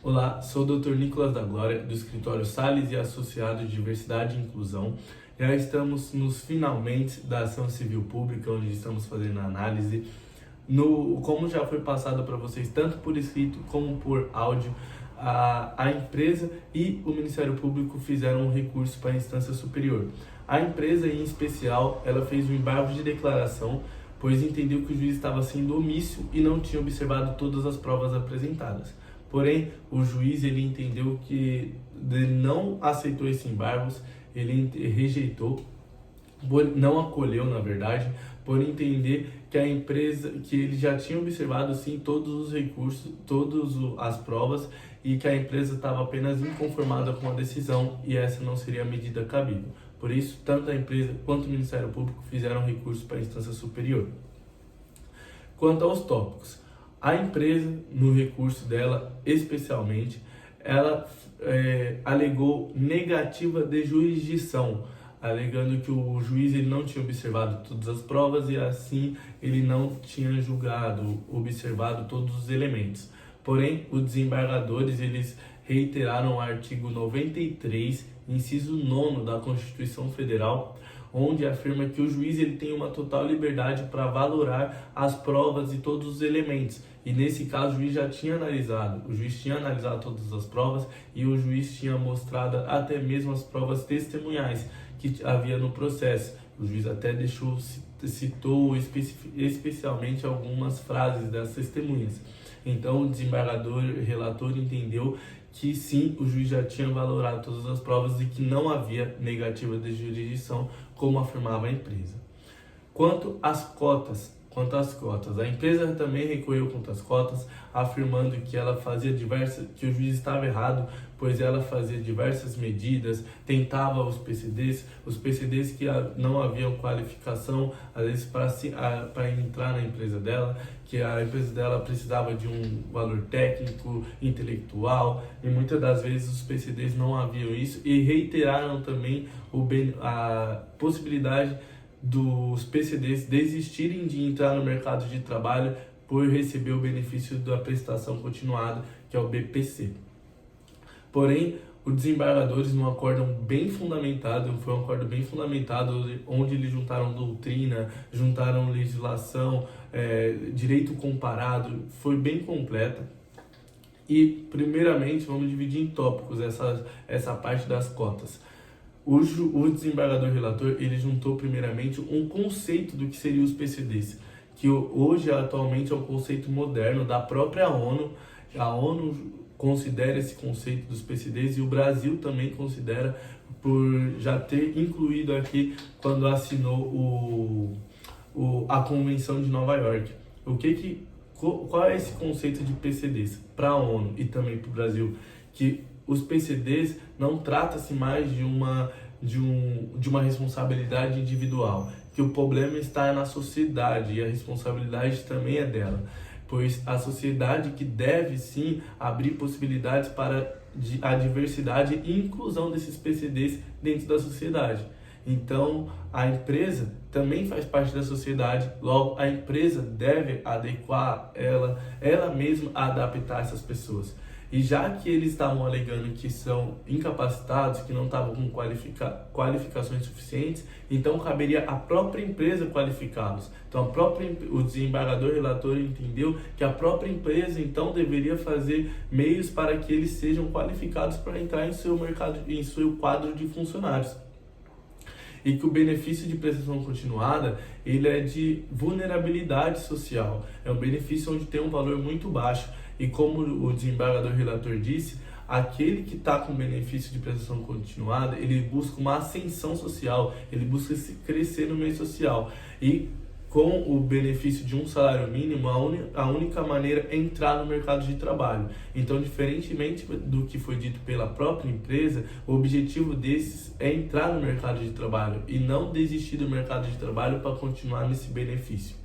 Olá, sou o Dr. Nicolas da Glória, do escritório Salles e Associados de Diversidade e Inclusão. Já estamos nos finalmente da ação civil pública, onde estamos fazendo a análise. Como já foi passado para vocês, tanto por escrito como por áudio, a empresa e o Ministério Público fizeram um recurso para a instância superior. A empresa, em especial, ela fez um embargo de declaração, pois entendeu que o juiz estava sendo omíssil e não tinha observado todas as provas apresentadas. Porém, o juiz ele entendeu que ele não aceitou esse embargo, ele rejeitou, não acolheu, na verdade, por entender que a empresa, que ele já tinha observado sim todos os recursos, todas as provas, e que a empresa estava apenas inconformada com a decisão e essa não seria a medida cabível. Por isso, tanto a empresa quanto o Ministério Público fizeram recurso para a instância superior. Quanto aos tópicos, a empresa, no recurso dela, especialmente, ela alegou negativa de jurisdição, alegando que o juiz ele não tinha observado todas as provas e assim ele não tinha julgado, observado todos os elementos. Porém, os desembargadores eles reiteraram o artigo 93, inciso 9 da Constituição Federal, onde afirma que o juiz ele tem uma total liberdade para valorar as provas e todos os elementos. E nesse caso o juiz tinha analisado todas as provas e o juiz tinha mostrado até mesmo as provas testemunhais que havia no processo. O juiz até citou especialmente algumas frases das testemunhas. Então o desembargador relator entendeu que sim, o juiz já tinha valorado todas as provas e que não havia negativa de jurisdição, como afirmava a empresa. Quanto às cotas, a empresa também recorreu contra as cotas, afirmando que que o juiz estava errado, pois ela fazia diversas medidas, tentava os PCDs que não haviam qualificação, às vezes para entrar na empresa dela, que a empresa dela precisava de um valor técnico, intelectual, e muitas das vezes os PCDs não haviam isso, e reiteraram também a possibilidade dos PCDs desistirem de entrar no mercado de trabalho por receber o benefício da prestação continuada, que é o BPC. Porém, os desembargadores, num acordo bem fundamentado, onde eles juntaram doutrina, juntaram legislação, direito comparado, foi bem completa. E, primeiramente, vamos dividir em tópicos essa parte das cotas. O desembargador relator ele juntou primeiramente um conceito do que seriam os PCDs, que hoje atualmente é um conceito moderno da própria ONU. A ONU considera esse conceito dos PCDs e o Brasil também considera, por já ter incluído aqui quando assinou a Convenção de Nova York. Qual é esse conceito de PCDs para a ONU e também para o Brasil? Que os PCDs não trata-se mais de uma responsabilidade individual, que o problema está na sociedade e a responsabilidade também é dela, pois a sociedade que deve sim abrir possibilidades para a diversidade e inclusão desses PCDs dentro da sociedade. Então, a empresa também faz parte da sociedade, logo a empresa deve adequar ela mesma a adaptar essas pessoas. E já que eles estavam alegando que são incapacitados, que não estavam com qualificações suficientes, então caberia à própria empresa qualificá-los. Então o desembargador relator entendeu que a própria empresa então deveria fazer meios para que eles sejam qualificados para entrar em seu quadro de funcionários. E que o benefício de prestação continuada ele é de vulnerabilidade social, é um benefício onde tem um valor muito baixo. E como o desembargador relator disse, aquele que está com benefício de prestação continuada, ele busca uma ascensão social, ele busca crescer no meio social. E com o benefício de um salário mínimo, a única maneira é entrar no mercado de trabalho. Então, diferentemente do que foi dito pela própria empresa, o objetivo desses é entrar no mercado de trabalho e não desistir do mercado de trabalho para continuar nesse benefício.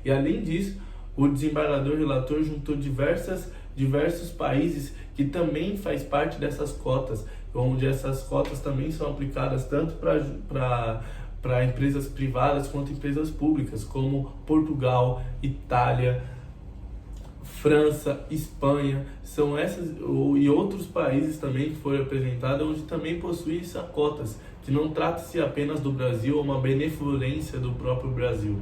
E além disso, o desembargador relator juntou diversos países que também faz parte dessas cotas, onde essas cotas também são aplicadas tanto para empresas privadas quanto empresas públicas, como Portugal, Itália, França, Espanha, são essas e outros países também que foram apresentados, onde também possuem essas cotas, que não trata-se apenas do Brasil, é uma benevolência do próprio Brasil,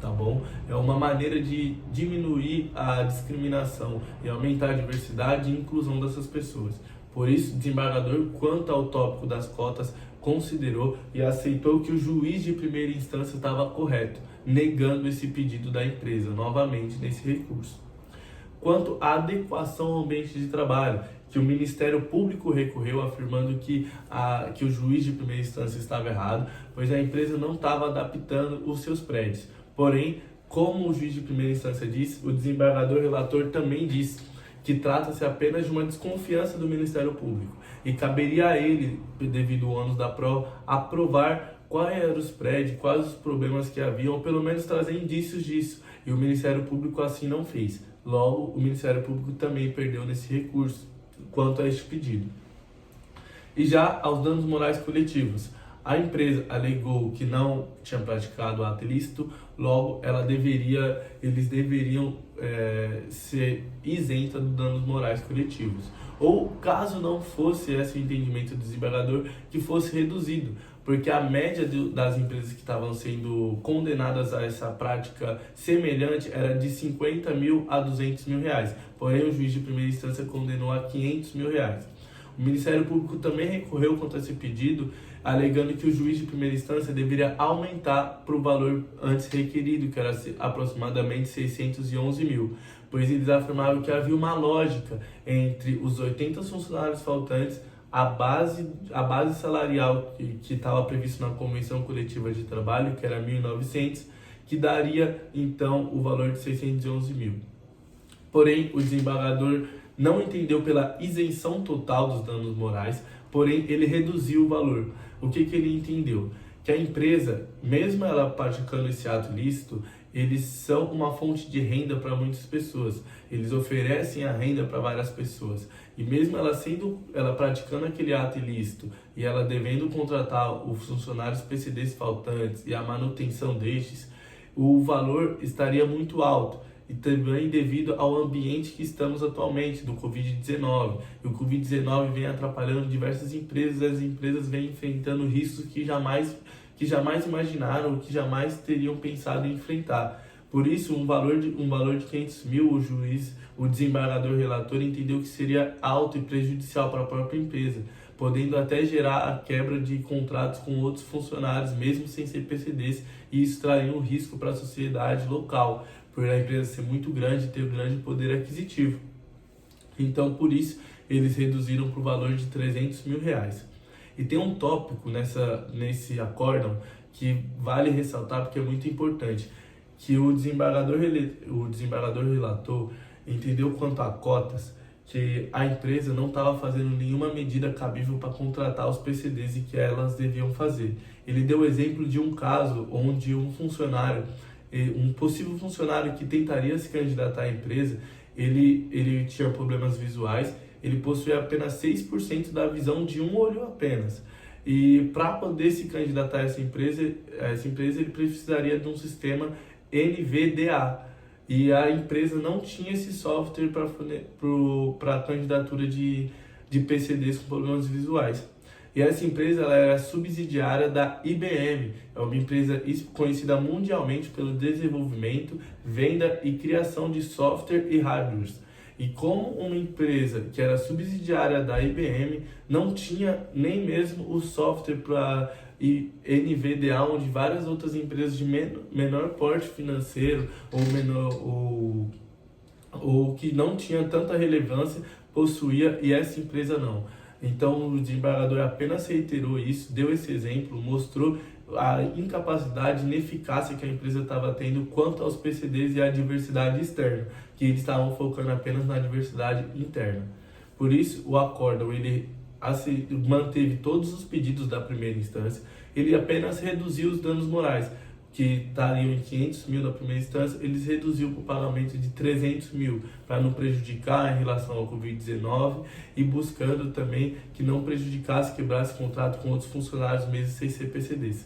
tá bom? É uma maneira de diminuir a discriminação e aumentar a diversidade e inclusão dessas pessoas. Por isso, o desembargador, quanto ao tópico das cotas, considerou e aceitou que o juiz de primeira instância estava correto, negando esse pedido da empresa, novamente nesse recurso. Quanto à adequação ao ambiente de trabalho, que o Ministério Público recorreu afirmando que o juiz de primeira instância estava errado, pois a empresa não estava adaptando os seus prédios. Porém, como o juiz de primeira instância disse, o desembargador relator também disse que trata-se apenas de uma desconfiança do Ministério Público e caberia a ele, devido ao ônus da prova, aprovar quais eram os prédios, quais os problemas que haviam, ou pelo menos trazer indícios disso, e o Ministério Público assim não fez. Logo, o Ministério Público também perdeu nesse recurso quanto a este pedido. E já aos danos morais coletivos, a empresa alegou que não tinha praticado o ato ilícito, logo eles deveriam ser isenta dos danos morais coletivos. Ou, caso não fosse esse o entendimento do desembargador, que fosse reduzido, porque a média das empresas que estavam sendo condenadas a essa prática semelhante era de 50 mil a 200 mil reais, porém o juiz de primeira instância condenou a 500 mil reais. O Ministério Público também recorreu contra esse pedido, alegando que o juiz de primeira instância deveria aumentar para o valor antes requerido, que era aproximadamente 611 mil, pois eles afirmavam que havia uma lógica entre os 80 funcionários faltantes, a base salarial que estava previsto na Convenção Coletiva de Trabalho, que era 1.900, que daria então o valor de 611 mil. Porém, o desembargador não entendeu pela isenção total dos danos morais, porém ele reduziu o valor. O que ele entendeu? Que a empresa, mesmo ela praticando esse ato ilícito, eles são uma fonte de renda para muitas pessoas. Eles oferecem a renda para várias pessoas. E mesmo ela praticando aquele ato ilícito e ela devendo contratar os funcionários PCDs faltantes e a manutenção destes, o valor estaria muito alto. E também devido ao ambiente que estamos atualmente, do Covid-19. E o Covid-19 vem atrapalhando diversas empresas, as empresas vêm enfrentando riscos que jamais imaginaram, que jamais teriam pensado em enfrentar. Por isso, um valor de 500 mil, o desembargador relator entendeu que seria alto e prejudicial para a própria empresa, podendo até gerar a quebra de contratos com outros funcionários, mesmo sem ser PCDs, e isso traria um risco para a sociedade local, por a empresa ser muito grande e ter um grande poder aquisitivo. Então, por isso, eles reduziram para o valor de 300 mil reais. E tem um tópico nesse acórdão que vale ressaltar porque é muito importante, que o desembargador relator entendeu quanto a cotas, que a empresa não estava fazendo nenhuma medida cabível para contratar os PCDs e que elas deviam fazer. Ele deu o exemplo de um caso onde um possível funcionário que tentaria se candidatar à empresa, ele tinha problemas visuais, ele possuía apenas 6% da visão de um olho apenas. E para poder se candidatar a essa empresa ele precisaria de um sistema NVDA. E a empresa não tinha esse software para a candidatura de PCDs com problemas visuais. E essa empresa ela era subsidiária da IBM, é uma empresa conhecida mundialmente pelo desenvolvimento, venda e criação de software e hardware. E como uma empresa que era subsidiária da IBM não tinha nem mesmo o software para NVDA, onde várias outras empresas de menor porte financeiro ou que não tinha tanta relevância possuía, e essa empresa não. Então o desembargador apenas reiterou isso, deu esse exemplo, mostrou a incapacidade e ineficácia que a empresa estava tendo quanto aos PCDs e à diversidade externa, que eles estavam focando apenas na diversidade interna. Por isso, o acórdão ele manteve todos os pedidos da primeira instância, ele apenas reduziu os danos morais, que estariam em 500 mil na primeira instância, eles reduziu para o pagamento de 300 mil, para não prejudicar em relação ao Covid-19 e buscando também que não prejudicasse, quebrasse contrato com outros funcionários mesmo sem ser PCDs.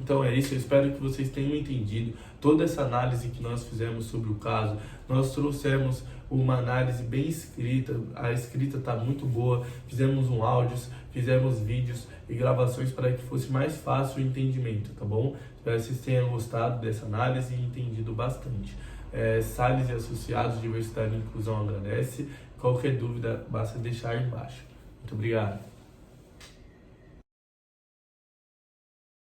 Então é isso, eu espero que vocês tenham entendido toda essa análise que nós fizemos sobre o caso. Nós trouxemos uma análise bem escrita, a escrita está muito boa, fizemos áudios, fizemos vídeos e gravações para que fosse mais fácil o entendimento, tá bom? Espero que vocês tenham gostado dessa análise e entendido bastante. Salles e Associados, Diversidade e Inclusão agradece. Qualquer dúvida, basta deixar aí embaixo. Muito obrigado.